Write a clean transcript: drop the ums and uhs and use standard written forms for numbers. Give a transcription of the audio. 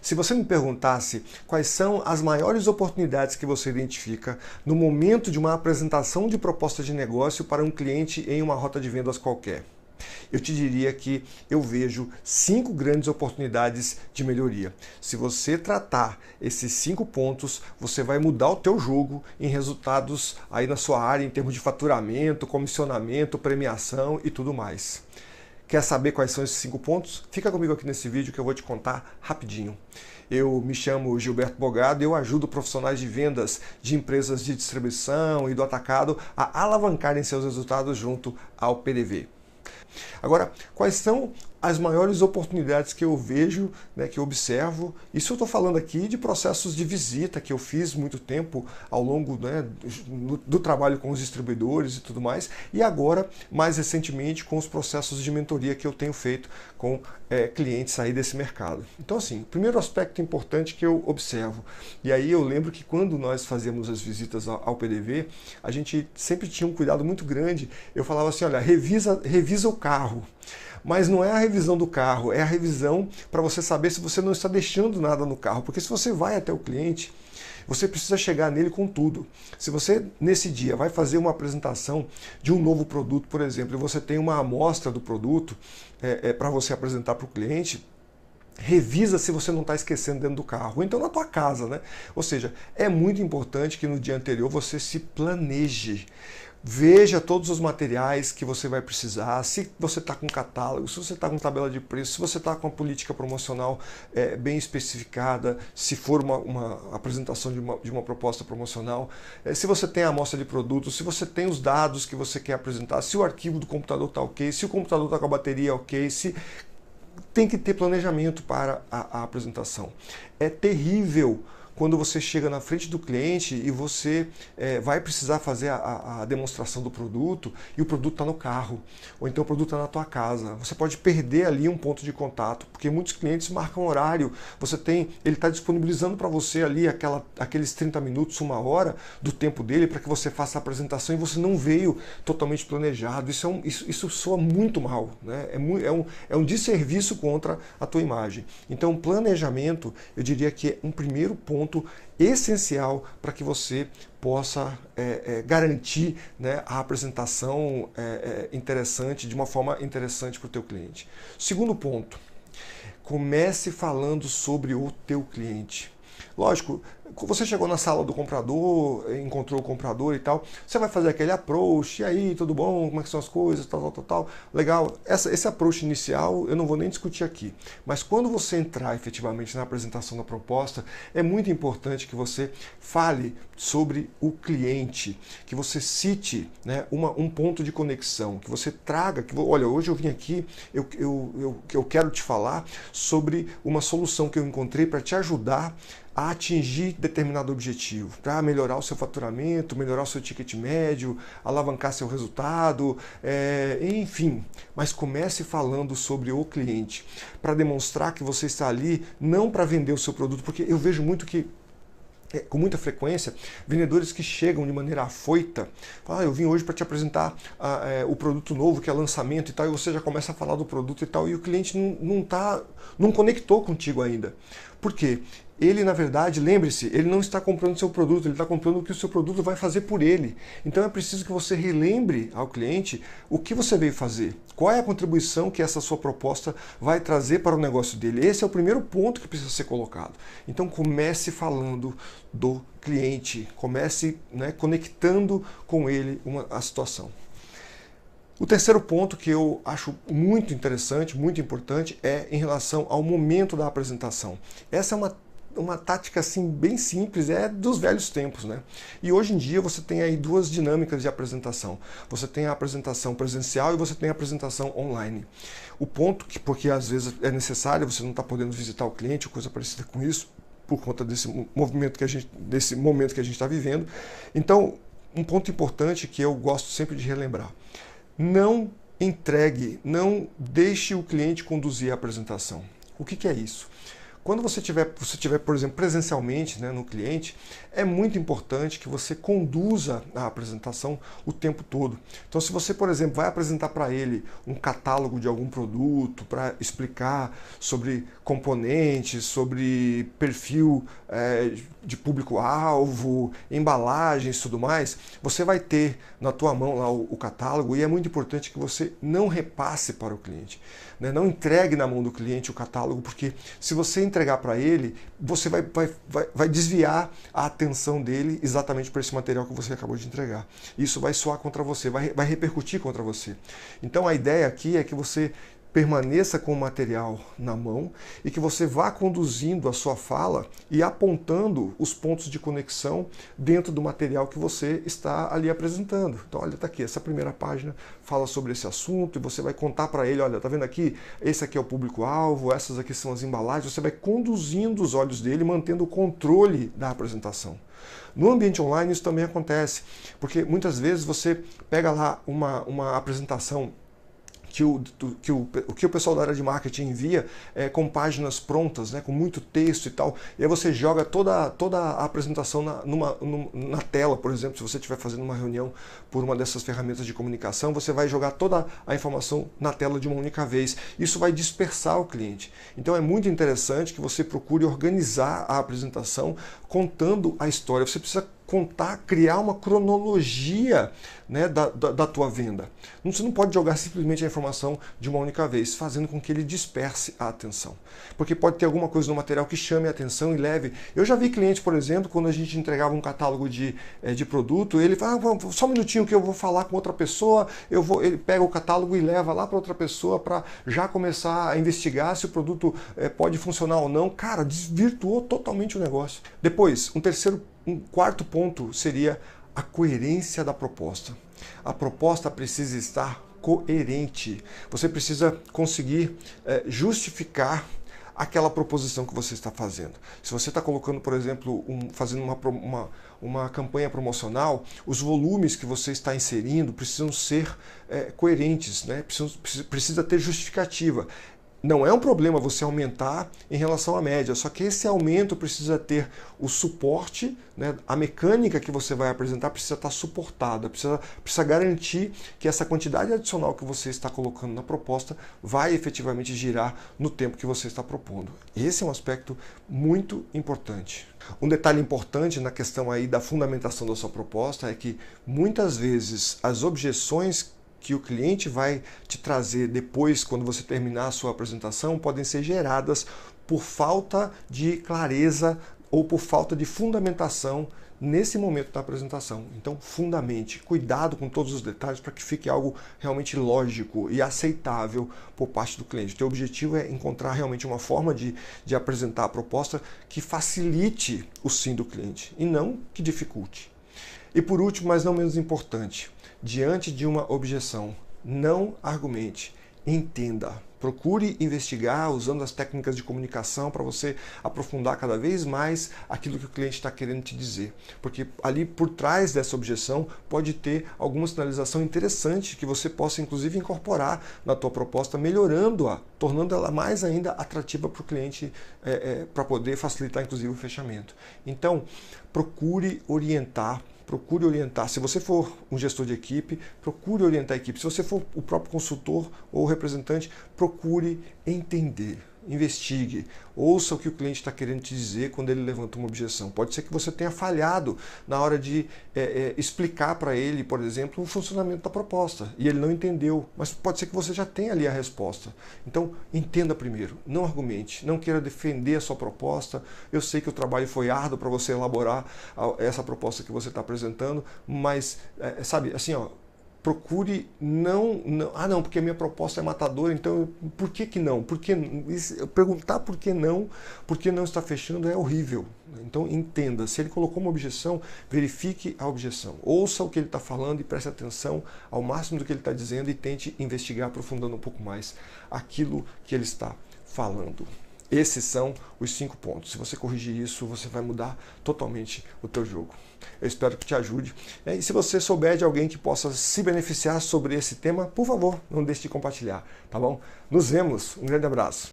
Se você me perguntasse quais são as maiores oportunidades que você identifica no momento de uma apresentação de proposta de negócio para um cliente em uma rota de vendas qualquer, eu te diria que eu vejo 5 grandes oportunidades de melhoria. Se você tratar esses 5 pontos, você vai mudar o teu jogo em resultados aí na sua área em termos de faturamento, comissionamento, premiação e tudo mais. Quer saber quais são esses 5 pontos? Fica comigo aqui nesse vídeo que eu vou te contar rapidinho. Eu me chamo Gilberto Bogado e eu ajudo profissionais de vendas de empresas de distribuição e do atacado a alavancarem seus resultados junto ao PDV. Agora, quais são as maiores oportunidades que eu vejo, que eu observo? Isso eu estou falando aqui de processos de visita que eu fiz muito tempo ao longo do trabalho com os distribuidores e tudo mais, e agora, mais recentemente, com os processos de mentoria que eu tenho feito com clientes aí desse mercado. Então, assim, primeiro aspecto importante que eu observo, e aí eu lembro que quando nós fazíamos as visitas ao PDV, a gente sempre tinha um cuidado muito grande. Eu falava assim, olha, revisa o carro. Mas não é a revisão do carro, é a revisão para você saber se você não está deixando nada no carro. Porque se você vai até o cliente, você precisa chegar nele com tudo. Se você, nesse dia, vai fazer uma apresentação de um novo produto, por exemplo, e você tem uma amostra do produto para você apresentar para o cliente, revisa se você não está esquecendo dentro do carro, ou então na tua casa, né? Ou seja, é muito importante que no dia anterior você se planeje. Veja todos os materiais que você vai precisar, se você está com catálogo, se você está com tabela de preço, se você está com a política promocional bem especificada, se for uma apresentação de uma proposta promocional, se você tem a amostra de produtos, se você tem os dados que você quer apresentar, se o arquivo do computador está ok, se o computador está com a bateria ok, se tem que ter planejamento para a apresentação. É terrível quando você chega na frente do cliente e você vai precisar fazer a demonstração do produto e o produto está no carro, ou então o produto está na tua casa. Você pode perder ali um ponto de contato, porque muitos clientes marcam horário. Ele está disponibilizando para você ali aqueles 30 minutos, 1 hora do tempo dele para que você faça a apresentação e você não veio totalmente planejado. Isso soa muito mal, né? É um desserviço contra a tua imagem. Então, planejamento, eu diria que é um primeiro ponto essencial para que você possa garantir, a apresentação interessante, de uma forma interessante para o teu cliente. Segundo ponto, comece falando sobre o teu cliente. Lógico, você chegou na sala do comprador, encontrou o comprador e tal, você vai fazer aquele approach, e aí, tudo bom, como é que são as coisas, tal. Legal, esse approach inicial eu não vou nem discutir aqui, mas quando você entrar efetivamente na apresentação da proposta, é muito importante que você fale sobre o cliente, que você cite um ponto de conexão, que você traga, olha, hoje eu vim aqui, eu quero te falar sobre uma solução que eu encontrei para te ajudar a atingir determinado objetivo, para melhorar o seu faturamento, melhorar o seu ticket médio, alavancar seu resultado, enfim. Mas comece falando sobre o cliente, para demonstrar que você está ali não para vender o seu produto, porque eu vejo muito que com muita frequência, vendedores que chegam de maneira afoita, falam, eu vim hoje para te apresentar o produto novo, que é lançamento e tal, e você já começa a falar do produto e tal, e o cliente não conectou contigo ainda. Por quê? Ele, na verdade, lembre-se, ele não está comprando o seu produto, ele está comprando o que o seu produto vai fazer por ele. Então é preciso que você relembre ao cliente o que você veio fazer, qual é a contribuição que essa sua proposta vai trazer para o negócio dele. Esse é o primeiro ponto que precisa ser colocado. Então comece falando do cliente, comece conectando com ele a situação. O terceiro ponto que eu acho muito interessante, muito importante, é em relação ao momento da apresentação. Essa é uma tática assim bem simples, é dos velhos tempos, né? E hoje em dia você tem aí 2 dinâmicas de apresentação. Você tem a apresentação presencial e você tem a apresentação online. O ponto porque às vezes é necessário, você não está podendo visitar o cliente ou coisa parecida com isso, por conta desse momento que a gente está vivendo. Então, um ponto importante que eu gosto sempre de relembrar: não entregue, não deixe o cliente conduzir a apresentação. O que é isso? Quando você tiver, por exemplo, presencialmente, né, no cliente, é muito importante que você conduza a apresentação o tempo todo. Então, se você, por exemplo, vai apresentar para ele um catálogo de algum produto, para explicar sobre componentes, sobre perfil de público-alvo, embalagens e tudo mais, você vai ter na tua mão lá o catálogo, e é muito importante que você não repasse para o cliente, né? Não entregue na mão do cliente o catálogo, porque se você entregar para ele, você vai desviar a atenção dele exatamente para esse material que você acabou de entregar. Isso vai soar contra você, vai repercutir contra você. Então a ideia aqui é que você permaneça com o material na mão e que você vá conduzindo a sua fala e apontando os pontos de conexão dentro do material que você está ali apresentando. Então, olha, tá aqui, essa primeira página fala sobre esse assunto e você vai contar para ele, olha, tá vendo aqui? Esse aqui é o público-alvo, essas aqui são as embalagens. Você vai conduzindo os olhos dele, mantendo o controle da apresentação. No ambiente online isso também acontece, porque muitas vezes você pega lá uma apresentação que o pessoal da área de marketing envia com páginas prontas, né, com muito texto e tal, e aí você joga toda a apresentação na tela, por exemplo, se você estiver fazendo uma reunião por uma dessas ferramentas de comunicação, você vai jogar toda a informação na tela de uma única vez. Isso vai dispersar o cliente. Então é muito interessante que você procure organizar a apresentação contando a história. Você precisa contar, criar uma cronologia, né, da tua venda. Você não pode jogar simplesmente a informação de uma única vez, fazendo com que ele disperse a atenção. Porque pode ter alguma coisa no material que chame a atenção e leve. Eu já vi cliente, por exemplo, quando a gente entregava um catálogo de produto, ele fala, só um minutinho que eu vou falar com outra pessoa, ele pega o catálogo e leva lá para outra pessoa para já começar a investigar se o produto pode funcionar ou não. Cara, desvirtuou totalmente o negócio. Depois, um quarto ponto seria a coerência da proposta. A proposta precisa estar coerente. Você precisa conseguir justificar aquela proposição que você está fazendo. Se você está colocando, por exemplo, fazendo uma campanha promocional, os volumes que você está inserindo precisam ser coerentes, né? Precisa ter justificativa. Não é um problema você aumentar em relação à média, só que esse aumento precisa ter o suporte, né? A mecânica que você vai apresentar precisa estar suportada, precisa garantir que essa quantidade adicional que você está colocando na proposta vai efetivamente girar no tempo que você está propondo. Esse é um aspecto muito importante. Um detalhe importante na questão aí da fundamentação da sua proposta é que muitas vezes as objeções que o cliente vai te trazer depois, quando você terminar a sua apresentação, podem ser geradas por falta de clareza ou por falta de fundamentação nesse momento da apresentação. Então, fundamente, cuidado com todos os detalhes para que fique algo realmente lógico e aceitável por parte do cliente. O teu objetivo é encontrar realmente uma forma de apresentar a proposta que facilite o sim do cliente e não que dificulte. E por último, mas não menos importante, diante de uma objeção, não argumente, entenda. Procure investigar usando as técnicas de comunicação para você aprofundar cada vez mais aquilo que o cliente está querendo te dizer. Porque ali por trás dessa objeção pode ter alguma sinalização interessante que você possa inclusive incorporar na tua proposta, melhorando-a, tornando ela mais ainda atrativa para o cliente, para poder facilitar inclusive o fechamento. Então, procure orientar. Se você for um gestor de equipe, procure orientar a equipe. Se você for o próprio consultor ou representante, procure entender, investigue, ouça o que o cliente está querendo te dizer quando ele levanta uma objeção. Pode ser que você tenha falhado na hora de explicar para ele, por exemplo, o funcionamento da proposta e ele não entendeu, mas pode ser que você já tenha ali a resposta. Então, entenda primeiro, não argumente, não queira defender a sua proposta. Eu sei que o trabalho foi árduo para você elaborar essa proposta que você está apresentando, mas, sabe, assim, ó, procure não, porque a minha proposta é matadora, então por que não? Perguntar por que não está fechando é horrível. Então entenda, se ele colocou uma objeção, verifique a objeção. Ouça o que ele está falando e preste atenção ao máximo do que ele está dizendo e tente investigar, aprofundando um pouco mais aquilo que ele está falando. Esses são os 5 pontos. Se você corrigir isso, você vai mudar totalmente o teu jogo. Eu espero que te ajude. E se você souber de alguém que possa se beneficiar sobre esse tema, por favor, não deixe de compartilhar, tá bom? Nos vemos. Um grande abraço.